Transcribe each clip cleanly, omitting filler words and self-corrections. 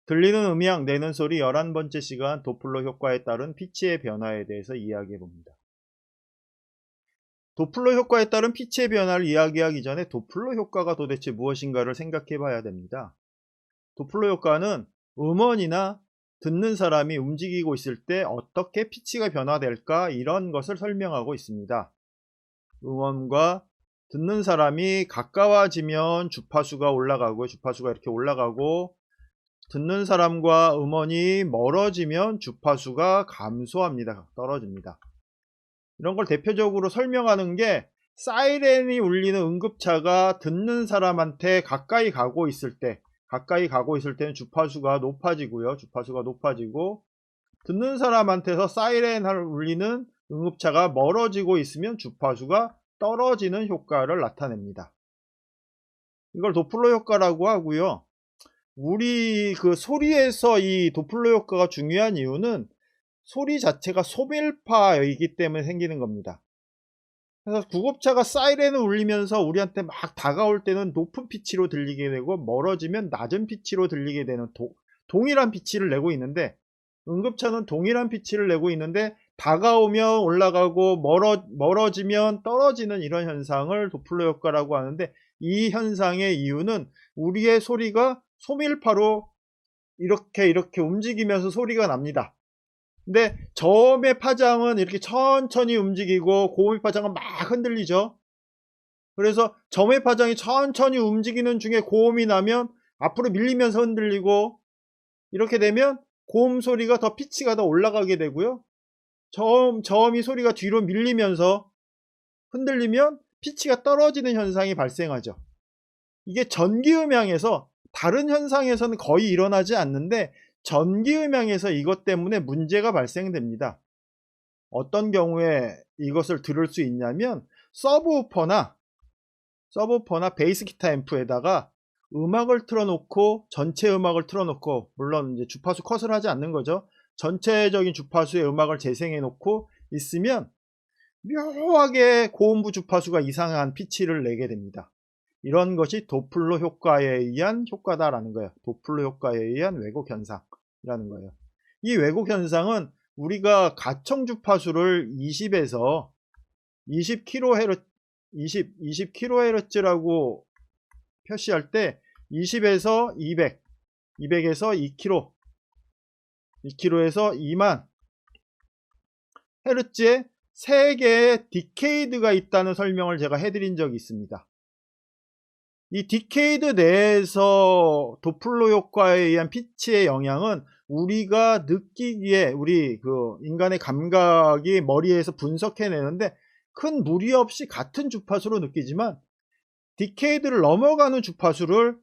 들리는 음향, 내는 소리 11번째 시간 도플러 효과에 따른 피치의 변화에 대해서 이야기해 봅니다. 도플러 효과에 따른 피치의 변화를 이야기하기 전에 도플러 효과가 도대체 무엇인가를 생각해 봐야 됩니다. 도플러 효과는 음원이나 듣는 사람이 움직이고 있을 때 어떻게 피치가 변화될까 이런 것을 설명하고 있습니다. 음원과 듣는 사람이 가까워지면 주파수가 올라가고 주파수가 이렇게 올라가고 듣는 사람과 음원이 멀어지면 주파수가 감소합니다. 떨어집니다. 이런 걸 대표적으로 설명하는 게 사이렌이 울리는 응급차가 듣는 사람한테 가까이 가고 있을 때는 주파수가 높아지고요. 주파수가 높아지고 듣는 사람한테서 사이렌을 울리는 응급차가 멀어지고 있으면 주파수가 떨어지는 효과를 나타냅니다. 이걸 도플러 효과라고 하고요. 우리 그 소리에서 이 도플러 효과가 중요한 이유는 소리 자체가 소멸파이기 때문에 생기는 겁니다. 그래서 구급차가 사이렌을 울리면서 우리한테 막 다가올 때는 높은 피치로 들리게 되고 멀어지면 낮은 피치로 들리게 되는 동일한 피치를 내고 있는데 응급차는 동일한 피치를 내고 있는데 다가오면 올라가고 멀어지면 떨어지는 이런 현상을 도플러 효과라고 하는데 이 현상의 이유는 우리의 소리가 소밀파로 이렇게 움직이면서 소리가 납니다. 근데 저음의 파장은 이렇게 천천히 움직이고 고음의 파장은 막 흔들리죠. 그래서 저음의 파장이 천천히 움직이는 중에 고음이 나면 앞으로 밀리면서 흔들리고 이렇게 되면 고음 소리가 더 피치가 더 올라가게 되고요. 저음이 소리가 뒤로 밀리면서 흔들리면 피치가 떨어지는 현상이 발생하죠. 이게 전기음향에서 다른 현상에서는 거의 일어나지 않는데 전기음향에서 이것 때문에 문제가 발생됩니다. 어떤 경우에 이것을 들을 수 있냐면 서브우퍼나 베이스 기타 앰프에다가 음악을 틀어놓고 전체 음악을 틀어놓고 물론 이제 주파수 컷을 하지 않는 거죠. 전체적인 주파수의 음악을 재생해 놓고 있으면 묘하게 고음부 주파수가 이상한 피치를 내게 됩니다. 이런 것이 도플러 효과에 의한 효과다라는 거예요. 도플러 효과에 의한 왜곡 현상이라는 거예요. 이 왜곡 현상은 우리가 가청 주파수를 20에서 20kHz라고 표시할 때 20에서 200, 200에서 2km, 2km에서 2만 헤르츠에 3개의 디케이드가 있다는 설명을 제가 해드린 적이 있습니다. 이 디케이드 내에서 도플러 효과에 의한 피치의 영향은 우리가 느끼기에 우리 그 인간의 감각이 머리에서 분석해내는데 큰 무리 없이 같은 주파수로 느끼지만 디케이드를 넘어가는 주파수를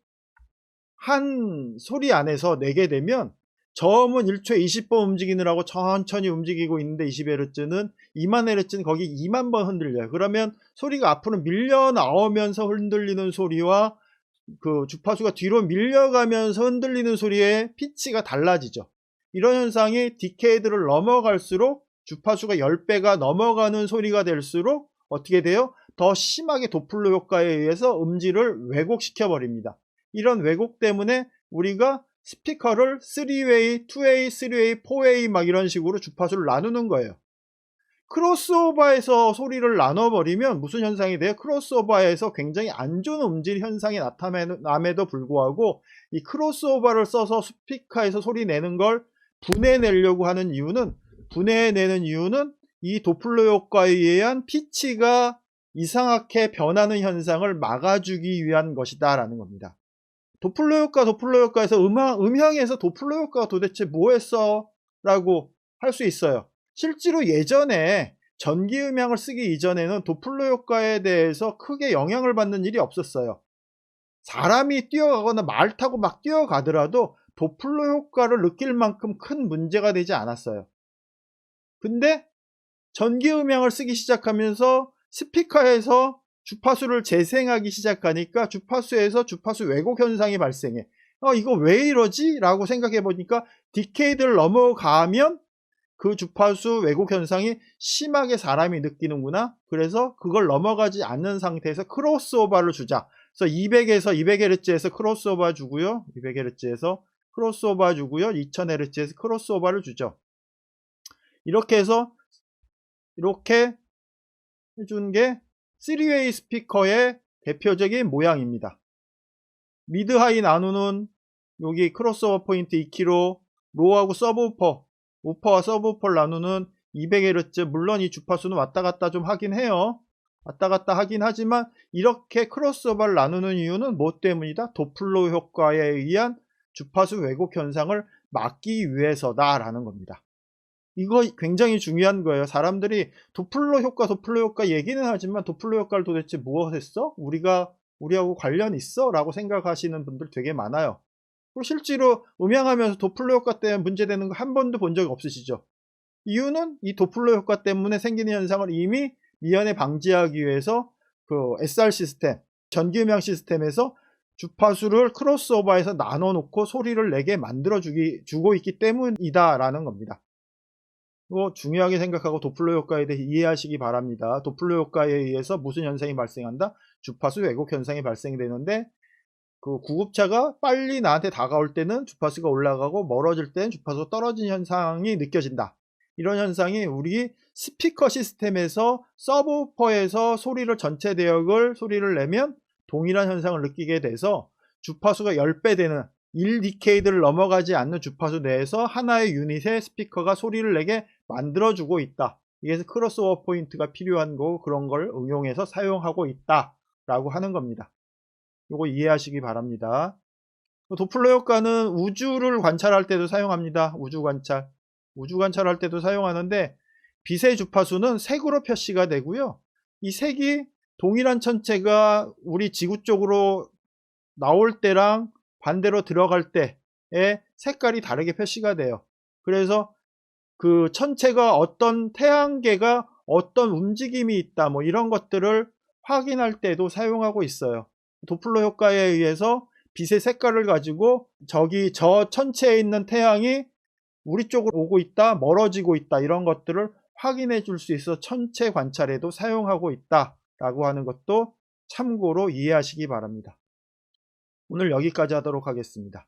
한 소리 안에서 내게 되면 저음은 1초에 20번 움직이느라고 천천히 움직이고 있는데 20Hz는 2만Hz는 거기 2만번 흔들려요. 그러면 소리가 앞으로 밀려 나오면서 흔들리는 소리와 그 주파수가 뒤로 밀려가면서 흔들리는 소리의 피치가 달라지죠. 이런 현상이 디케이드를 넘어갈수록 주파수가 10배가 넘어가는 소리가 될수록 어떻게 돼요? 더 심하게 도플러 효과에 의해서 음질을 왜곡시켜 버립니다. 이런 왜곡 때문에 우리가 스피커를 3웨이, 2웨이, 3웨이, 4웨이 막 이런 식으로 주파수를 나누는 거예요. 크로스오버에서 소리를 나눠버리면 무슨 현상이 돼요? 크로스오버에서 굉장히 안 좋은 음질 현상이 나타남에도 불구하고 이 크로스오버를 써서 스피커에서 소리 내는 걸 분해내려고 하는 이유는 이 도플러 효과에 의한 피치가 이상하게 변하는 현상을 막아주기 위한 것이다 라는 겁니다. 도플러 효과에서 음향에서 도플러 효과가 도대체 뭐했어? 라고 할 수 있어요. 실제로 예전에 전기음향을 쓰기 이전에는 도플러 효과에 대해서 크게 영향을 받는 일이 없었어요. 사람이 뛰어가거나 말 타고 막 뛰어가더라도 도플러 효과를 느낄 만큼 큰 문제가 되지 않았어요. 근데 전기음향을 쓰기 시작하면서 스피커에서 주파수를 재생하기 시작하니까 주파수에서 주파수 왜곡 현상이 발생해. 이거 왜 이러지? 라고 생각해 보니까 디케이드를 넘어가면 그 주파수 왜곡 현상이 심하게 사람이 느끼는구나. 그래서 그걸 넘어가지 않는 상태에서 크로스오버를 주자. 그래서 200에서 200Hz에서 크로스오버 주고요. 200Hz에서 크로스오버 주고요. 2000Hz에서 크로스오버를 주죠. 이렇게 해서 이렇게 해준 게 3웨이 스피커의 대표적인 모양입니다. 미드 하이 나누는 여기 크로스오버 포인트 2kg, 로우하고 서브우퍼, 우퍼와 서브우퍼를 나누는 200Hz. 물론 이 주파수는 왔다 갔다 좀 하긴 해요. 왔다 갔다 하긴 하지만 이렇게 크로스오버를 나누는 이유는 뭐 때문이다? 도플러 효과에 의한 주파수 왜곡 현상을 막기 위해서다 라는 겁니다. 이거 굉장히 중요한 거예요. 사람들이 도플러 효과 얘기는 하지만 도플러 효과를 도대체 무엇 했어? 우리하고 관련 있어? 라고 생각하시는 분들 되게 많아요. 그리고 실제로 음향하면서 도플러 효과 때문에 문제되는 거 한 번도 본 적 없으시죠? 이유는 이 도플러 효과 때문에 생기는 현상을 이미 미연에 방지하기 위해서 그 SR 시스템, 전기음향 시스템에서 주파수를 크로스오버해서 나눠 놓고 소리를 내게 주고 있기 때문이다 라는 겁니다. 중요하게 생각하고 도플러 효과에 대해 이해하시기 바랍니다. 도플러 효과에 의해서 무슨 현상이 발생한다? 주파수 왜곡 현상이 발생되는데, 그 구급차가 빨리 나한테 다가올 때는 주파수가 올라가고 멀어질 때는 주파수가 떨어지는 현상이 느껴진다. 이런 현상이 우리 스피커 시스템에서 서브우퍼에서 전체 대역을 소리를 내면 동일한 현상을 느끼게 돼서 주파수가 10배 되는 1디케이드를 넘어가지 않는 주파수 내에서 하나의 유닛의 스피커가 소리를 내게 만들어주고 있다. 이게 크로스오버 포인트가 필요한 거고 그런 걸 응용해서 사용하고 있다 라고 하는 겁니다. 이거 이해하시기 바랍니다. 도플러 효과는 우주를 관찰할 때도 사용합니다. 우주 관찰할 때도 사용하는데, 빛의 주파수는 색으로 표시가 되고요. 이 색이 동일한 천체가 우리 지구 쪽으로 나올 때랑 반대로 들어갈 때의 색깔이 다르게 표시가 돼요. 그래서 그 천체가 어떤 태양계가 어떤 움직임이 있다 뭐 이런 것들을 확인할 때도 사용하고 있어요. 도플러 효과에 의해서 빛의 색깔을 가지고 저 천체에 있는 태양이 우리 쪽으로 오고 있다, 멀어지고 있다 이런 것들을 확인해 줄 수 있어 천체 관찰에도 사용하고 있다 라고 하는 것도 참고로 이해하시기 바랍니다. 오늘 여기까지 하도록 하겠습니다.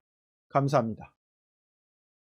감사합니다.